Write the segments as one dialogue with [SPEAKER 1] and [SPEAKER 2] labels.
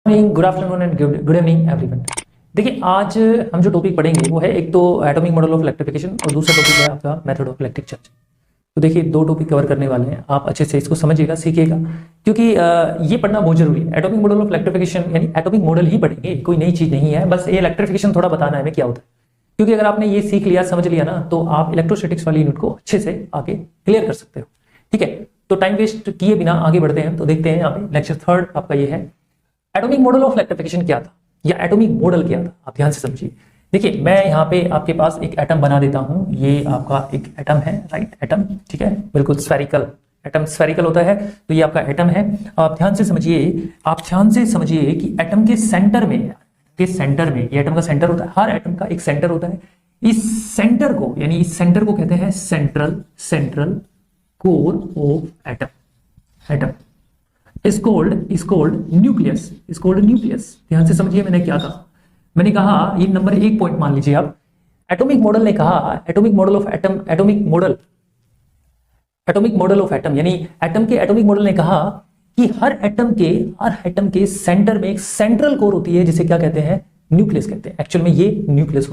[SPEAKER 1] Good afternoon and good evening everyone. देखिए आज हम जो टॉपिक पढ़ेंगे वो है एक तो एटॉमिक मॉडल ऑफ इलेक्ट्रिफिकेशन और दूसरा टॉपिक है आपका मेथड ऑफ इलेक्ट्रिक चार्ज। तो देखिए दो टॉपिक कवर करने वाले हैं, आप अच्छे से इसको समझिएगा, सीखिएगा, क्योंकि ये पढ़ना बहुत जरूरी है। एटॉमिक मॉडल ऑफ इलेक्ट्रिफिकेशन यानी एटॉमिक मॉडल ही पढ़ेंगे, कोई नई चीज नहीं है, बस ये इलेक्ट्रिफिकेशन थोड़ा बताना है हमें क्या होता है। क्योंकि अगर आपने ये सीख लिया, समझ लिया ना, तो आप इलेक्ट्रोस्टैटिक्स वाली यूनिट को अच्छे से आगे क्लियर कर सकते हो। ठीक है, तो टाइम वेस्ट किए बिना आगे बढ़ते हैं। तो देखते हैं यहाँ पे लेक्चर 3 आपका ये है, एटॉमिक मॉडल ऑफ इलेक्ट्रिफिकेशन क्या था या एटॉमिक मॉडल क्या था। आप ध्यान से समझिए। देखिए मैं यहाँ पे आपके पास एक एटम बना देता हूँ, ये आपका एक एटम है, राइट, एटम, ठीक है, बिल्कुल स्फेरिकल, एटम स्फेरिकल होता है, तो ये आपका एटम है। आप ध्यान से समझिए, आप ध्यान से समझिए कि एटम के सेंटर में, ये एटम का सेंटर होता है, हर एटम का एक सेंटर होता है। इस सेंटर को यानी इस सेंटर को कहते हैं central core of atom is called nucleus। ध्यान से समझिए मैंने क्या कहा। मैंने कहा ये नंबर 1 पॉइंट मान लीजिए आप। एटॉमिक मॉडल ने कहा, एटॉमिक मॉडल ऑफ एटम यानी एटम के एटॉमिक मॉडल ने कहा कि हर एटम के सेंटर में एक सेंट्रल कोर होती है, जिसे क्या कहते हैं, न्यूक्लियस कहते हैं। एक्चुअल में ये न्यूक्लियस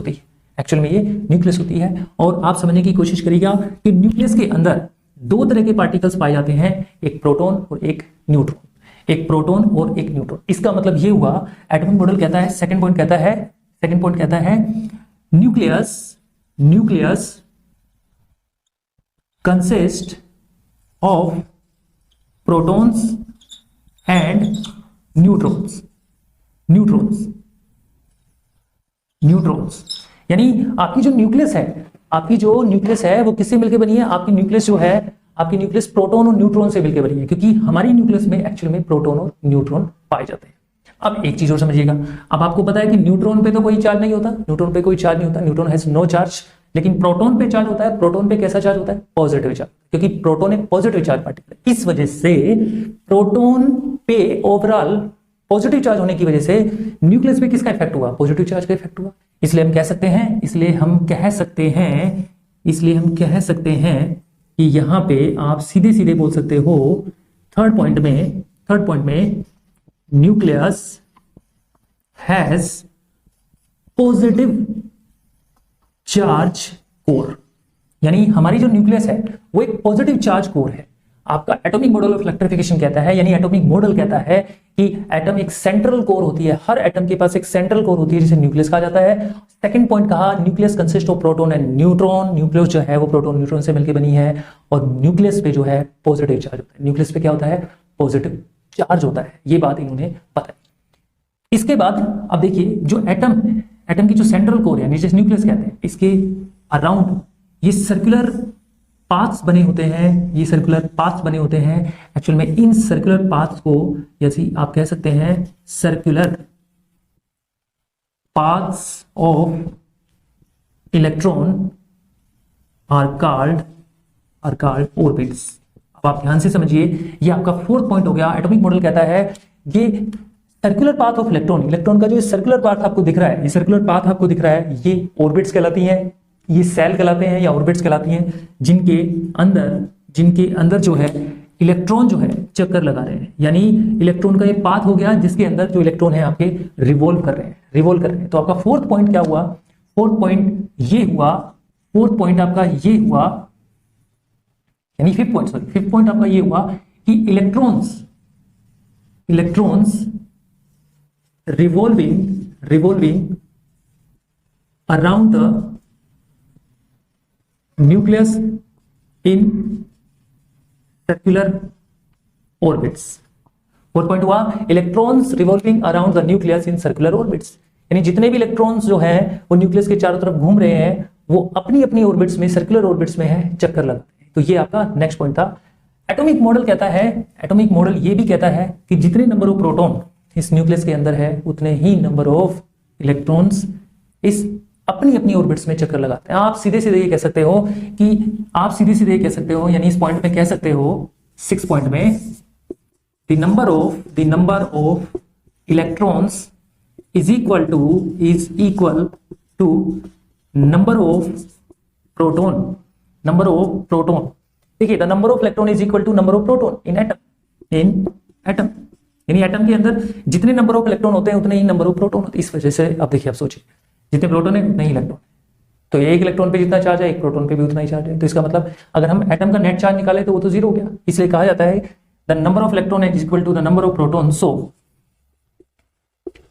[SPEAKER 1] होती है। और आप समझने की कोशिश करिएगा कि न्यूक्लियस के अंदर दो तरह के पार्टिकल्स पाए जाते हैं, एक प्रोटॉन और एक न्यूट्रॉन। इसका मतलब ये हुआ, एटॉमिक मॉडल कहता है, सेकंड पॉइंट कहता है nucleus consist of protons and neutrons. यानी आपकी जो न्यूक्लियस है वो किससे मिलकर बनी है? आपकी न्यूक्लियस प्रोटॉन और न्यूट्रॉन से मिलकर बनी है, क्योंकि हमारी न्यूक्लियस में एक्चुअल में प्रोटॉन और न्यूट्रॉन पाए जाते हैं। अब एक चीज और समझिएगा, अब आपको पता है कि न्यूट्रॉन पे तो कोई चार्ज नहीं होता, न्यूट्रॉन हैज नो चार्ज, लेकिन प्रोटॉन पे चार्ज होता है। प्रोटॉन पे कैसा चार्ज होता है? पॉजिटिव चार्ज, क्योंकि प्रोटॉन एक पॉजिटिव चार्ज पार्टिकल है। इस वजह से प्रोटॉन पे ओवरऑल पॉजिटिव चार्ज होने की वजह से न्यूक्लियस पे किसका इफेक्ट हुआ? पॉजिटिव चार्ज का इफेक्ट हुआ। इसलिए हम कह सकते हैं कि यहां पे आप सीधे बोल सकते हो, थर्ड पॉइंट में nucleus has positive charge core. यानी हमारी जो न्यूक्लियस है वो एक पॉजिटिव चार्ज कोर है। आपका एटॉमिक मॉडल ऑफ इलेक्ट्रिफिकेशन कहता है, यानी एटॉमिक मॉडल कहता है कि एटम एक सेंट्रल कोर होती है, हर एटम के पास एक सेंट्रल कोर होती है जिसे न्यूक्लियस कहा जाता है। सेकंड पॉइंट कहा, nucleus consist of proton and neutron. Nucleus जो है वो प्रोटॉन न्यूट्रॉन से मिलकर बनी है, और न्यूक्लियस पे जो है पॉजिटिव चार्ज होता है। न्यूक्लियस पे क्या होता है? पॉजिटिव चार्ज होता है। ये बात इन्होंने बताई। इसके बाद अब देखिए, जो एटम की जो सेंट्रल कोर है, जिसे न्यूक्लियस कहते हैं, इसके अराउंड ये सर्कुलर पाथ्स बने होते हैं। एक्चुअल में इन सर्कुलर पाथ्स को, जैसे आप कह सकते हैं, circular paths of electron are called orbits. अब आप ध्यान से समझिए, ये आपका 4th पॉइंट हो गया। एटॉमिक मॉडल कहता है ये सर्कुलर पाथ ऑफ इलेक्ट्रॉन का जो अंदर सर्कुलर पाथ आपको दिख रहा है, ये ऑर्बिट्स कहलाती हैं, ये सेल कहलाते हैं या ऑर्बिट्स कहलाती हैं, जिनके अंदर जो है इलेक्ट्रॉन जो है चक्कर लगा रहे हैं। यानी इलेक्ट्रॉन का ये पाथ हो गया जिसके अंदर जो इलेक्ट्रॉन है आपके रिवॉल्व कर रहे हैं। तो आपका 4th पॉइंट क्या हुआ? 4th पॉइंट आपका ये हुआ, यानी 5th पॉइंट आपका ये हुआ कि electrons revolving around the nucleus in circular orbits. 4th point हुआ, electrons revolving around the nucleus in circular orbits. यानी जितने भी इलेक्ट्रॉन्स जो हैं वो न्यूक्लियस के चारों तरफ घूम रहे हैं, वो अपनी ऑर्बिट्स में, सर्कुलर ऑर्बिट्स में है, चक्कर लगाते हैं। तो ये आपका नेक्स्ट पॉइंट था। एटॉमिक मॉडल ये भी कहता है कि जितने नंबर ऑफ प्रोटॉन इस न्यूक्लियस के अंदर है, उतने ही नंबर ऑफ इलेक्ट्रॉन्स इस अपनी ऑर्बिट्स में चक्कर लगाते हैं। आप सीधे ये कह सकते हो, यानी इस पॉइंट में कह सकते हो, 6th पॉइंट में, the number of electrons is equal to number of proton. देखिए, the number of electron is equal to number of proton in atom. यानी एटम के अंदर जितने नंबर ऑफ इलेक्ट्रॉन होते हैं उतने ही नंबर ऑफ प्रोटॉन होते हैं। इस वजह से अब देखिए, आप सोचिए, जितने प्रोटॉन है उतने ही इलेक्ट्रॉन, तो एक इलेक्ट्रॉन पे जितना चार्ज है एक प्रोटॉन पे भी उतना ही चार्ज है। तो इसका मतलब अगर हम एटम का नेट चार्ज निकाले तो वो तो जीरो हो गया। इसलिए कहा जाता है the number of electron is equal to the number of proton, so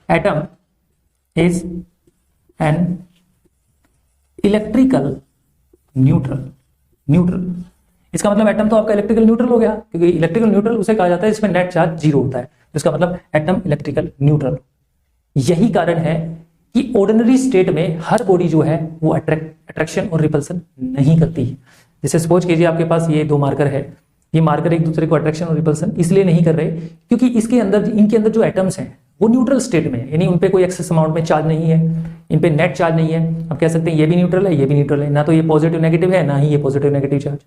[SPEAKER 1] atom is an electrical neutral. इसका मतलब एटम तो आपका इलेक्ट्रिकल न्यूट्रल हो गया, क्योंकि इलेक्ट्रिकल न्यूट्रल उसे कहा जाता है इसमें नेट चार्ज जीरो होता है। तो इसका मतलब एटम इलेक्ट्रिकल न्यूट्रल। यही कारण है कि ऑर्डिनरी स्टेट में हर बॉडी जो है वो अट्रैक्शन और रिपल्सन नहीं करती है। जैसे सपोज कीजिए आपके पास ये दो मार्कर है, ये मार्कर एक दूसरे को अट्रैक्शन और रिपल्सन इसलिए नहीं कर रहे क्योंकि इनके अंदर जो एटम्स हैं वो न्यूट्रल स्टेट में है, यानी उन पे कोई एक्सेस अमाउंट में चार्ज नहीं है, इन पे नेट चार्ज नहीं है। अब कह सकते हैं ये भी न्यूट्रल है, ये भी न्यूट्रल है, ना तो ये पॉजिटिव नेगेटिव है, ना ही ये पॉजिटिव नेगेटिव चार्ज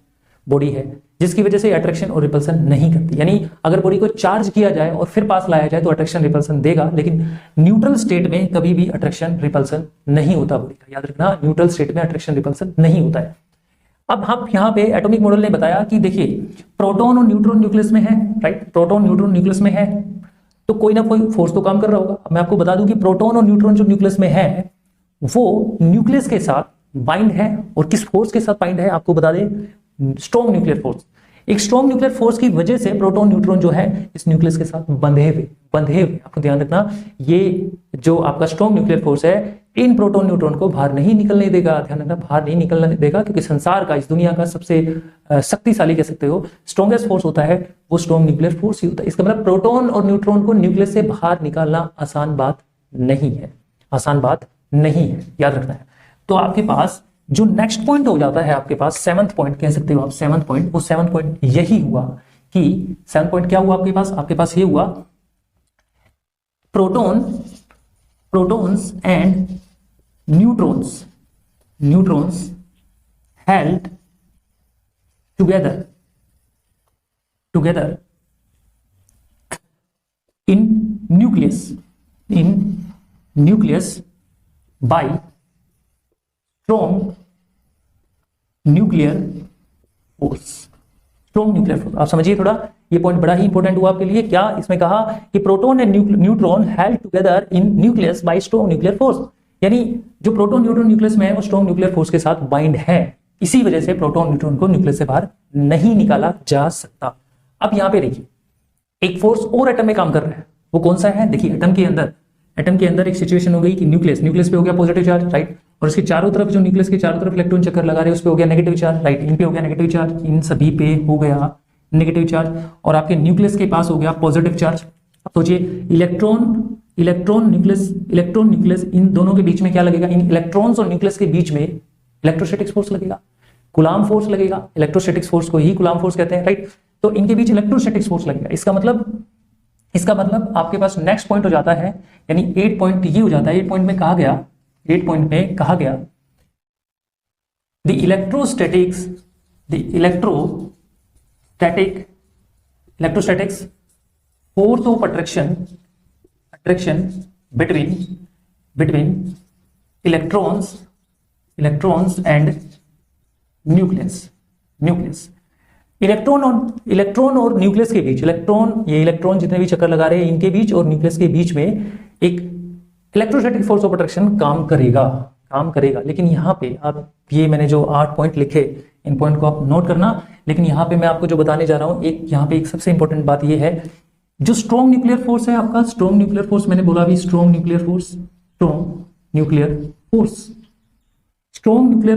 [SPEAKER 1] बॉडी है, जिसकी वजह से अट्रैक्शन और रिपल्सन नहीं करती। यानी अगर बॉडी को चार्ज किया जाए और फिर पास लाया जाए तो अट्रैक्शन रिपल्सन देगा, लेकिन न्यूट्रल स्टेट में कभी भी अट्रैक्शन रिपल्सन नहीं होता बॉडी का। याद रखना, न्यूट्रल स्टेट में अट्रैक्शन रिपल्सन नहीं होता है। अब हम यहाँ पे एटॉमिक मॉडल ने बताया कि देखिए प्रोटॉन और न्यूट्रॉन न्यूक्लियस में है, राइट, प्रोटॉन न्यूट्रॉन न्यूक्लियस में है तो कोई ना कोई फोर्स तो काम कर रहा होगा। अब मैं आपको बता दूं कि प्रोटॉन और न्यूट्रॉन जो न्यूक्लियस में है वो न्यूक्लियस के साथ बाइंड है, और किस फोर्स के साथ बाइंड है आपको बता दें, स्ट्रॉन्ग न्यूक्लियर फोर्स। एक स्ट्रॉन्ग न्यूक्लियर फोर्स की वजह से प्रोटॉन न्यूट्रॉन जो है इस न्यूक्लियस के साथ बंधे हुए। आपको ध्यान रखना, ये जो आपका स्ट्रॉन्ग न्यूक्लियर फोर्स है इन प्रोटॉन न्यूट्रॉन को बाहर नहीं निकलने देगा। ध्यान रखना, बाहर नहीं निकलने देगा, क्योंकि संसार का, इस दुनिया का सबसे शक्तिशाली कह सकते हो स्ट्रॉन्गेस्ट फोर्स होता है वो स्ट्रॉन्ग न्यूक्लियर फोर्स ही होता है। इसका मतलब प्रोटॉन और न्यूट्रॉन को न्यूक्लियस से बाहर निकालना आसान बात नहीं है, आसान बात नहीं है, याद रखना है। तो आपके पास जो नेक्स्ट पॉइंट हो जाता है, आपके पास सेवंथ पॉइंट कह सकते हो आप, सेवंथ पॉइंट, वो सेवंथ पॉइंट यही हुआ कि सेवंथ पॉइंट क्या हुआ आपके पास ये हुआ protons and neutrons held together in nucleus by strong nuclear force। आप समझिए थोड़ा, ये पॉइंट बड़ा ही इंपॉर्टेंट हुआ आपके लिए। क्या इसमें कहा कि proton and neutron held together in nucleus bye strong nuclear force, यानी जो प्रोटॉन न्यूट्रॉन न्यूक्लियस में है वो स्ट्रॉन्ग न्यूक्लियर फोर्स के साथ बाइंड है, इसी वजह से प्रोटॉन न्यूट्रॉन को न्यूक्लियस से बाहर नहीं निकाला जा सकता। अब यहां पे देखिए एक फोर्स और एटम में काम कर रहा है, वो कौन सा है? देखिए एटम के अंदर एक सिचुएशन हो गई कि न्यूक्लियस पे हो गया पॉजिटिव चार्ज, राइट, और इसके चारों तरफ जो न्यूक्लियस के चारों तरफ इलेक्ट्रॉन चक्कर लगा रहे हैं उस पे हो गया नेगेटिव चार्ज, राइट, इन पे हो गया नेगेटिव चार्ज, इन सभी पे हो गया नेगेटिव चार्ज, और आपके न्यूक्लियस के पास हो गया पॉजिटिव चार्ज। अब सोचिए इलेक्ट्रॉन न्यूक्लियस इन दोनों के बीच में क्या लगेगा? इन इलेक्ट्रॉन्स और न्यूक्लियस के बीच में इलेक्ट्रोस्टैटिक फोर्स लगेगा, कूलाम फोर्स लगेगा। इलेक्ट्रोस्टैटिक फोर्स को ही कूलाम फोर्स कहते हैं, राइट। तो इनके बीच इलेक्ट्रोस्टैटिक फोर्स लगेगा। इसका मतलब आपके पास नेक्स्ट पॉइंट हो जाता है, यानी 8 पॉइंट ये हो जाता है। 8 पॉइंट में कहा गया the electrostatics force of attraction between electrons and nucleus. Electron और न्यूक्लियस के बीच, इलेक्ट्रॉन जितने भी चक्कर लगा रहे हैं इनके बीच और न्यूक्लियस के बीच में एक इलेक्ट्रोस्टैटिक फोर्स ऑफ अट्रैक्शन काम करेगा। लेकिन यहाँ पे आप ये मैंने जो 8 पॉइंट लिखे, इन पॉइंट को आप नोट करना। लेकिन यहाँ पे मैं आपको जो बताने जा रहा हूँ, यहाँ पे एक सबसे इंपॉर्टेंट बात ये है, जो स्ट्रॉन्ग न्यूक्लियर फोर्स है आपका, स्ट्रॉन्ग न्यूक्लियर फोर्स मैंने बोला अभी, strong nuclear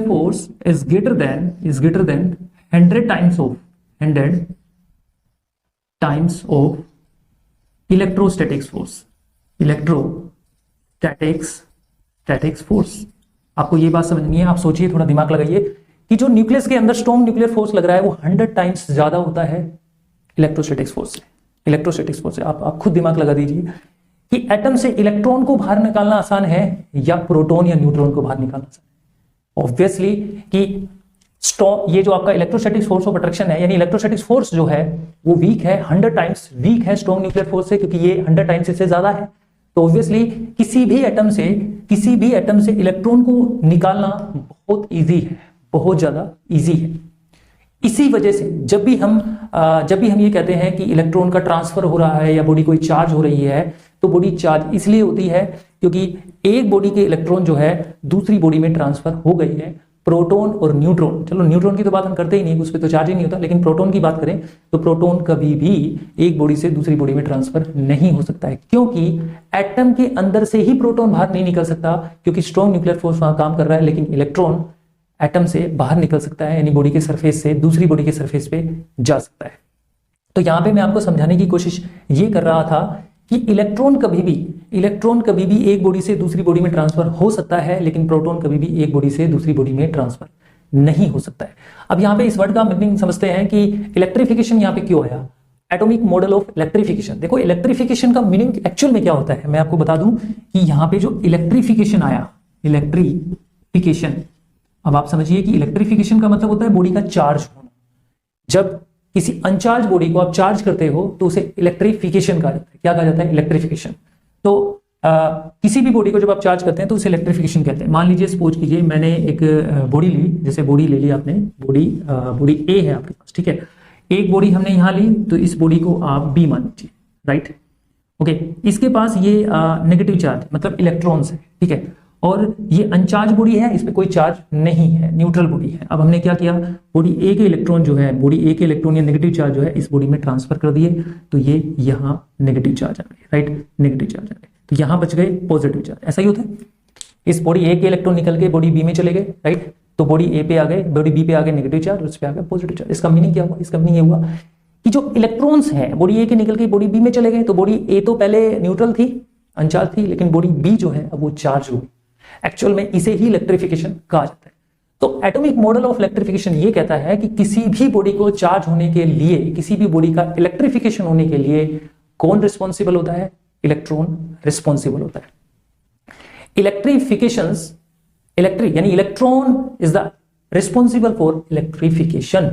[SPEAKER 1] force is greater than 100 times of electrostatics force. आपको ये बात समझनी है। आप सोचिए, थोड़ा दिमाग लगाइए कि जो न्यूक्लियस के अंदर स्ट्रॉन्ग न्यूक्लियर फोर्स लग रहा है वो 100 टाइम्स ज्यादा होता है इलेक्ट्रोस्टैटिक्स फोर्स से। आप खुद दिमाग लगा दीजिए कि एटम से इलेक्ट्रॉन को बाहर निकालना आसान है या प्रोटॉन या न्यूट्रॉन को बाहर निकालना आसान है। ऑब्वियसली कि ये जो आपका इलेक्ट्रोस्टैटिक फोर्स ऑफ अट्रैक्शन है, यानी इलेक्ट्रोस्टैटिक फोर्स जो है वो वीक है, 100 टाइम्स वीक है स्ट्रॉन्ग न्यूक्लियर फोर्स से, क्योंकि ये 100 टाइम्स इससे ज्यादा है। तो ऑब्वियसली किसी भी एटम से इलेक्ट्रॉन को निकालना बहुत इजी है, बहुत ज्यादा इजी है। इसी वजह से जब भी हम जब भी हम ये कहते हैं कि इलेक्ट्रॉन का ट्रांसफर हो रहा है या बॉडी कोई चार्ज हो रही है, तो बॉडी चार्ज इसलिए होती है क्योंकि एक बॉडी के इलेक्ट्रॉन जो है दूसरी बॉडी में ट्रांसफर हो गई है। प्रोटॉन और न्यूट्रॉन, चलो न्यूट्रॉन की तो बात हम करते ही नहीं, उस पर तो चार्ज ही नहीं होता, लेकिन प्रोटॉन की बात करें तो प्रोटॉन कभी भी एक बॉडी से दूसरी बॉडी में ट्रांसफर नहीं हो सकता है, क्योंकि एटम के अंदर से ही प्रोटॉन बाहर नहीं निकल सकता, क्योंकि स्ट्रॉन्ग न्यूक्लियर फोर्स वहां काम कर रहा है। लेकिन इलेक्ट्रॉन एटम से बाहर निकल सकता है, यानी बॉडी के सरफेस से दूसरी बॉडी के सरफेस पे जा सकता है। तो यहां पे मैं आपको समझाने की कोशिश ये कर रहा था कि इलेक्ट्रॉन कभी भी एक बॉडी से दूसरी बॉडी में ट्रांसफर हो सकता है, लेकिन प्रोटॉन कभी भी एक बॉडी से दूसरी बॉडी में ट्रांसफर नहीं हो सकता है। अब यहां पे इस वर्ड का मीनिंग समझते हैं कि इलेक्ट्रिफिकेशन यहां पे क्यों आया, एटॉमिक मॉडल ऑफ इलेक्ट्रिफिकेशन। देखो इलेक्ट्रिफिकेशन का मीनिंग एक्चुअल में क्या होता है, मैं आपको बता दूं कि यहां पे जो इलेक्ट्रिफिकेशन आया, इलेक्ट्रिफिकेशन, अब आप समझिए कि इलेक्ट्रिफिकेशन का मतलब होता है बॉडी का चार्ज होना। जब किसी अनचार्ज बॉडी को आप चार्ज करते हो तो उसे इलेक्ट्रिफिकेशन कहा जाता है। क्या कहा जाता है? इलेक्ट्रिफिकेशन। तो किसी भी बॉडी को जब आप चार्ज करते हैं तो उसे इलेक्ट्रिफिकेशन कहते हैं। मान लीजिए सपोज कीजिए मैंने एक बॉडी ली, जैसे बॉडी ले ली आपने, बॉडी ए है आपके पास, ठीक है। एक बॉडी हमने यहां ली, तो इस बॉडी को आप बी मान लीजिए, राइट, ओके। इसके पास ये नेगेटिव चार्ज मतलब इलेक्ट्रॉन्स है, ठीक है, और ये अनचार्ज बॉडी है, इस पे कोई चार्ज नहीं है, न्यूट्रल बॉडी है। अब हमने क्या किया, बॉडी ए के इलेक्ट्रॉन जो है, बॉडी ए के इलेक्ट्रॉन या नेगेटिव चार्ज जो है इस बॉडी में ट्रांसफर कर दिए, तो ये यहां नेगेटिव चार्ज आ गए, राइट, नेगेटिव चार्ज आ गए, तो यहां बच गए पॉजिटिव चार्ज। ऐसा ही होता है, इस बॉडी ए के इलेक्ट्रॉन निकल के बॉडी बी में चले गए, राइट, तो बॉडी ए पे आ गए, बॉडी बी पे आ गए नेगेटिव चार्ज, उस पे आ गया पॉजिटिव चार्ज। इसका मीनिंग क्या हुआ? इसका मीनिंग ये हुआ कि जो इलेक्ट्रॉन्स हैं बॉडी ए के निकल के बॉडी बी में चले गए, तो बॉडी ए तो पहले न्यूट्रल थी, अनचार्ज थी, लेकिन बॉडी बी जो है अब वो चार्ज हुई। एक्चुअल में इसे ही इलेक्ट्रिफिकेशन कहा जाता है। तो एटॉमिक मॉडल ऑफ इलेक्ट्रिफिकेशन ये कहता है कि किसी भी बॉडी को चार्ज होने के लिए, किसी भी बॉडी का इलेक्ट्रिफिकेशन होने के लिए कौन रिस्पॉन्सिबल होता है? इलेक्ट्रॉन रिस्पॉन्सिबल होता है। इलेक्ट्रिफिकेशंस, यानी electron is the responsible for electrification,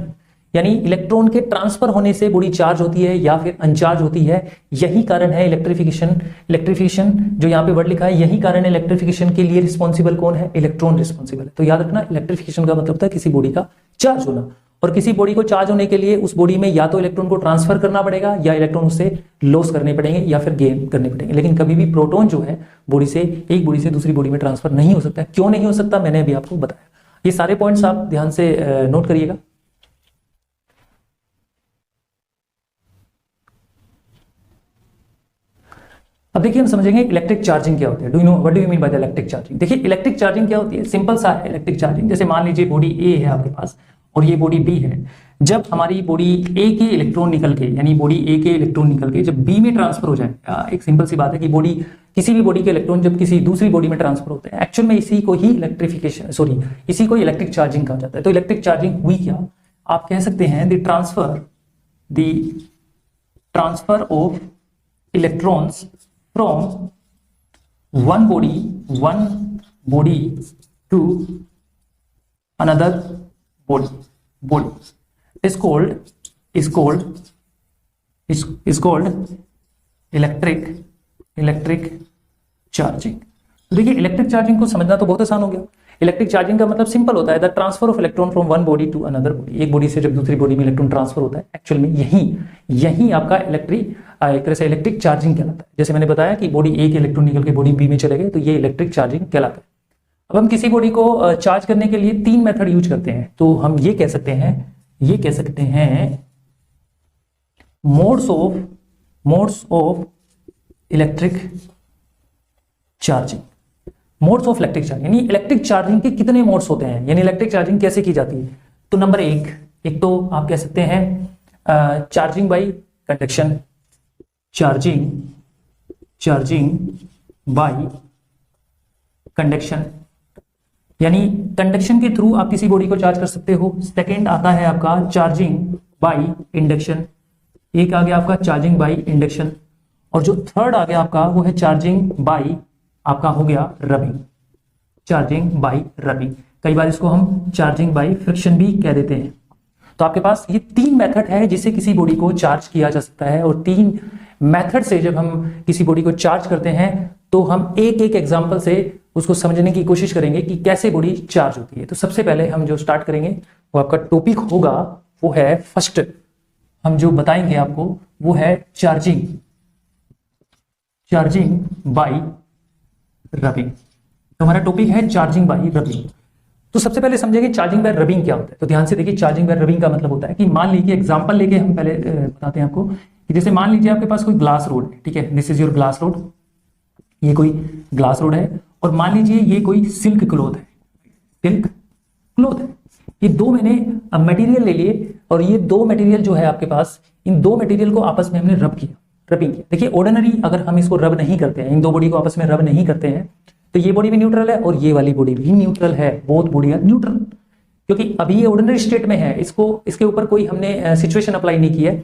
[SPEAKER 1] यानी इलेक्ट्रॉन के ट्रांसफर होने से बॉडी चार्ज होती है या फिर अनचार्ज होती है। यही कारण है इलेक्ट्रिफिकेशन जो यहाँ पे वर्ड लिखा है, यही कारण है इलेक्ट्रिफिकेशन के लिए रिस्पॉन्सिबल कौन है? इलेक्ट्रॉन रिस्पॉन्सिबल है। तो याद रखना, इलेक्ट्रिफिकेशन का मतलब होता है किसी बॉडी का चार्ज होना, और किसी बॉडी को चार्ज होने के लिए उस बॉडी में या तो इलेक्ट्रॉन को ट्रांसफर करना पड़ेगा या इलेक्ट्रॉन उससे लॉस करने पड़ेंगे या फिर गेन करने पड़ेंगे। लेकिन कभी भी प्रोटॉन जो है बॉडी से, एक बॉडी से दूसरी बॉडी में ट्रांसफर नहीं हो सकता। क्यों नहीं हो सकता, मैंने अभी आपको बताया। ये सारे पॉइंट्स आप ध्यान से नोट करिएगा। अब देखिए हम समझेंगे इलेक्ट्रिक चार्जिंग क्या होती है। Do you know what do you mean by the electric charging? देखिए इलेक्ट्रिक चार्जिंग क्या होती है, सिंपल सा है इलेक्ट्रिक चार्जिंग। जैसे मान लीजिए बॉडी ए है आपके पास और ये बॉडी बी है। जब हमारी बॉडी ए के इलेक्ट्रॉन निकल के, यानी बॉडी ए के इलेक्ट्रॉन निकल के जब बी में ट्रांसफर हो जाए, एक सिंपल सी बात है कि बॉडी, किसी भी बॉडी के इलेक्ट्रॉन जब किसी दूसरी बॉडी में ट्रांसफर होते हैं, एक्चुअल में इसी को ही इसी को इलेक्ट्रिक चार्जिंग कहा जाता है। तो इलेक्ट्रिक चार्जिंग हुई क्या, आप कह सकते हैं the transfer of electrons from one body to another body is called electric charging. तो देखिए इलेक्ट्रिक चार्जिंग को समझना तो बहुत आसान हो गया। इलेक्ट्रिक चार्जिंग का मतलब सिंपल होता है the transfer of electron from one body to another body. एक बॉडी से जब दूसरी बॉडी में इलेक्ट्रॉन ट्रांसफर होता है, एक्चुअल में यही आपका एक तरह से इलेक्ट्रिक चार्जिंग कहलाता है। जैसे मैंने बताया कि बॉडी ए के इलेक्ट्रॉन निकल के बॉडी बी में चले गए, तो ये इलेक्ट्रिक चार्जिंग कहलाता है। अब हम किसी बॉडी को चार्ज करने के लिए 3 मेथड यूज करते हैं। तो हम ये कह सकते हैं modes of electric charging. Modes of electric charging यानी इलेक्ट्रिक चार्जिंग के कितने मोड्स होते हैं, यानी इलेक्ट्रिक चार्जिंग कैसे की जाती है। तो नंबर एक तो आप कह सकते हैं charging by conduction, charging by conduction, यानी कंडक्शन के थ्रू आप किसी बॉडी को चार्ज कर सकते हो। सेकंड आता है आपका चार्जिंग बाय इंडक्शन, एक आ गया आपका चार्जिंग बाय इंडक्शन, और जो थर्ड आ गया आपका वो है चार्जिंग बाय, आपका हो गया रबिंग, चार्जिंग बाय रबिंग। कई बार इसको हम चार्जिंग बाय फ्रिक्शन भी कह देते हैं। तो आपके पास ये 3 मेथड है जिससे किसी बॉडी को चार्ज किया जा सकता है, और 3 मेथड से जब हम किसी बॉडी को चार्ज करते हैं तो हम एक एग्जांपल से उसको समझने की कोशिश करेंगे कि कैसे बॉडी चार्ज होती है। तो सबसे पहले हम जो स्टार्ट करेंगे वो आपका टॉपिक होगा वो है फर्स्ट हम जो बताएंगे आपको वो है चार्जिंग बाय रबिंग। तो हमारा टॉपिक है चार्जिंग बाय रबिंग। तो सबसे पहले समझेंगे चार्जिंग बाय रबिंग क्या होता है। तो ध्यान से देखिए, चार्जिंग बाय रबिंग का मतलब होता है कि मान लीजिए, एग्जांपल लेके हम पहले बताते हैं आपको कि जैसे मान लीजिए आपके पास कोई ग्लास रोड है, ठीक है, this is your glass rod, ये कोई ग्लास रोड है, और मान लीजिए ये कोई सिल्क क्लॉथ है, सिल्क क्लॉथ है। ये दो मैंने मटेरियल ले लिए और ये दो मटेरियल जो है आपके पास, इन दो मटेरियल को आपस में हमने रबिंग किया। देखिए ऑर्डिनरी अगर हम इसको रब नहीं करते हैं, इन दो बॉडी को आपस में रब नहीं करते हैं, तो ये बॉडी भी न्यूट्रल है और ये वाली बॉडी भी न्यूट्रल है, बोथ बॉडी आर न्यूट्रल, क्योंकि अभी ये ऑर्डिनरी स्टेट में है, इसके ऊपर कोई हमने सिचुएशन अप्लाई नहीं की है।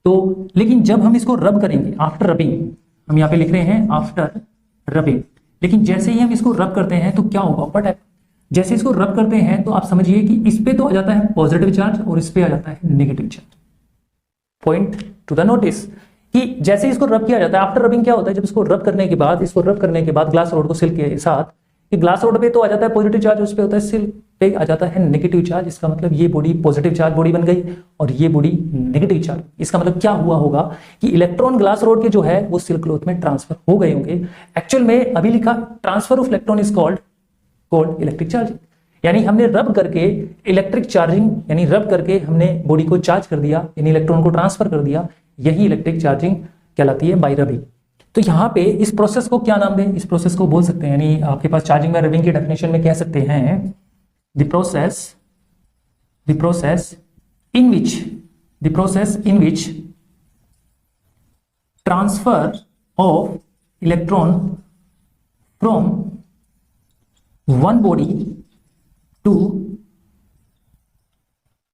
[SPEAKER 1] तो लेकिन जब हम इसको रब करेंगे, आफ्टर रबिंग, हम यहाँ पे लिख रहे हैं आफ्टर रबिंग, लेकिन जैसे ही हम इसको रब करते हैं तो क्या होगा, बट जैसे इसको रब करते हैं तो आप समझिए कि इस पे तो आ जाता है पॉजिटिव चार्ज और इस पे आ जाता है negative charge. Point two the notice कि जैसे इसको रब किया जाता है, आफ्टर रबिंग क्या होता है, जब इसको रब करने के बाद ग्लास रोड को सिल्क के साथ, कि ग्लास रोड पे तो आ जाता है पॉजिटिव चार्ज, उस पे होता है सिल्क पे आ जाता है नेगेटिव चार्ज। इसका मतलब ये बॉडी पॉजिटिव चार्ज बॉडी बन गई और ये बॉडी नेगेटिव चार्ज। इसका मतलब क्या हुआ होगा कि इलेक्ट्रॉन ग्लास रोड के जो है वो सिल्क क्लॉथ में ट्रांसफर हो गए होंगे। एक्चुअल में अभी लिखा transfer of electron is called electric charging, यानी हमने रब करके इलेक्ट्रिक चार्जिंग, यानी रब करके हमने बॉडी को चार्ज कर दिया, यानी इलेक्ट्रॉन को ट्रांसफर कर दिया, यही इलेक्ट्रिक चार्जिंग कहलाती है बाय रबिंग। तो यहाँ पे इस प्रोसेस को क्या नाम दें, इस प्रोसेस को बोल सकते हैं, यानी आपके पास चार्जिंग बाय रबिंग की डेफिनेशन में कह सकते हैं the process in which transfer of electron from one body to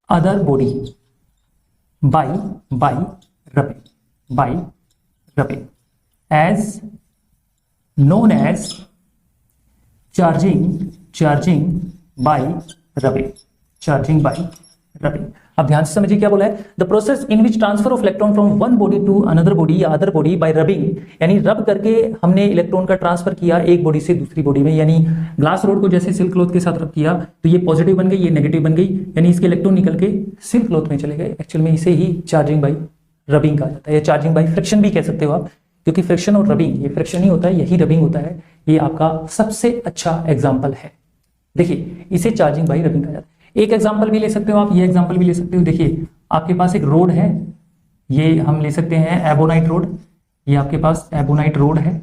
[SPEAKER 1] other body by rubbing as known as charging by rubbing। अब ध्यान से समझिए क्या बोला है, the process in which transfer of electron from one body to another body या other body by rubbing, यानी rub करके हमने इलेक्ट्रॉन का ट्रांसफर किया एक बॉडी से दूसरी बॉडी में। यानी ग्लास रोड को जैसे सिल्क क्लॉथ के साथ रब किया तो ये पॉजिटिव बन गई, ये नेगेटिव बन गई, यानी इसके इलेक्ट्रॉन निकल के सिल्क क्लॉथ में चले गए। एक्चुअल में इसे ही चार्जिंग बाय रबिंग कहा जाता है, या चार्जिंग बाय फ्रिक्शन भी कह सकते हो आप, क्योंकि फ्रिक्शन और रबिंग, ये फ्रिक्शन ही होता है, यही रबिंग होता है। ये आपका सबसे अच्छा एग्जाम्पल है। देखिए इसे चार्जिंग बाय रबिंग कहा जाता है। एक एग्जाम्पल भी ले सकते हो आप, ये एग्जाम्पल भी ले सकते हो। देखिए आपके पास एक रोड है, ये हम ले सकते हैं एबोनाइट रोड, ये आपके पास एबोनाइट रोड है,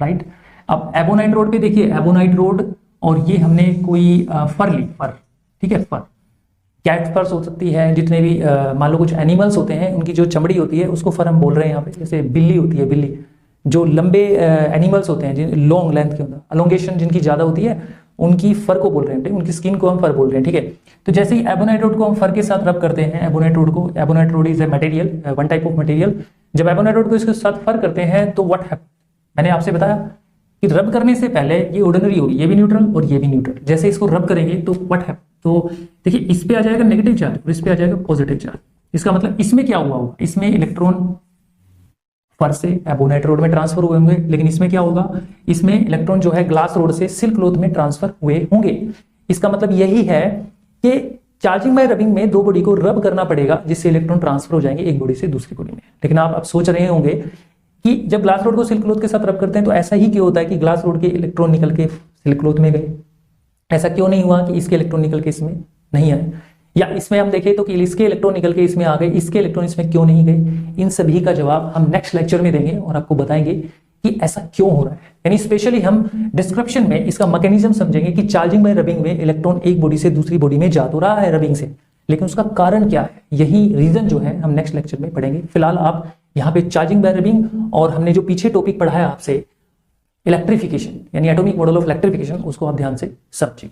[SPEAKER 1] राइट। अब एबोनाइट रोड पे देखिए, एबोनाइट रोड, और ये हमने कोई फर ली, फर, ठीक है, फर, कैट फर्स हो सकती है, जितने भी मान लो कुछ एनिमल्स होते हैं उनकी जो चमड़ी होती है उसको फर हम बोल रहे हैं यहाँ पे। जैसे बिल्ली होती है, बिल्ली, जो लंबे एनिमल्स होते हैं, जिन लॉन्ग लेंथ के होता है, अलोंगेशन जिनकी ज्यादा होती है, उनकी फर को बोल रहे हैं, उनकी स्किन को हम फर बोल रहे हैं, ठीक है। तो जैसे ही एबोनाइट रोड को हम फर के साथ रब करते हैं, ebonite road is a material, one type of material. जब एबोनाइट रोड को इसके साथ फर करते हैं तो व्हाट हैपन, मैंने आपसे बताया कि रब करने से पहले ये ऑर्डिनरी होगी, ये भी न्यूट्रल और ये भी न्यूट्रल। जैसे इसको रब करेंगे तो व्हाट हैपन, तो देखिए इस पे आ जाएगा नेगेटिव चार्ज और इस पे आ जाएगा पॉजिटिव चार्ज। इसका मतलब इसमें क्या हुआ होगा, इसमें इलेक्ट्रॉन फर से एबोनाइट रोड में ट्रांसफर हुए होंगे, लेकिन इसमें क्या होगा, इसमें इलेक्ट्रॉन जो है ग्लास रोड से सिल्क क्लॉथ में ट्रांसफर हुए होंगे। इसका मतलब यही है कि चार्जिंग बाय रबिंग में दो बॉडी को रब करना पड़ेगा, जिससे इलेक्ट्रॉन ट्रांसफर हो जाएंगे एक बॉडी से दूसरी बॉडी में। लेकिन आप अब सोच रहे होंगे कि जब ग्लास रोड को सिल्क क्लॉथ के साथ रब करते हैं तो ऐसा ही क्यों होता है कि ग्लास रोड के इलेक्ट्रॉन निकल के सिल्क क्लॉथ में गए, ऐसा क्यों नहीं हुआ कि इसके इलेक्ट्रॉन निकल के इसमें नहीं आए, या इसमें हम देखें तो कि इसके इलेक्ट्रॉन निकल के इसमें आ गए, इसके इलेक्ट्रॉन इसमें क्यों नहीं गए। इन सभी का जवाब हम नेक्स्ट लेक्चर में देंगे और आपको बताएंगे कि ऐसा क्यों हो रहा है। यानी स्पेशली हम डिस्क्रिप्शन में इसका मैकेनिज्म समझेंगे कि चार्जिंग बाय रबिंग में इलेक्ट्रॉन एक बॉडी से दूसरी बॉडी में जा तो रहा है रबिंग से, लेकिन उसका कारण क्या है, यही रीजन जो है हम नेक्स्ट लेक्चर में पढ़ेंगे। फिलहाल आप यहाँ पे चार्जिंग बाय रबिंग और हमने जो पीछे टॉपिक पढ़ा है आपसे इलेक्ट्रिफिकेशन, यानी एटॉमिक मॉडल ऑफ इलेक्ट्रिफिकेशन, उसको आप ध्यान से समझिए।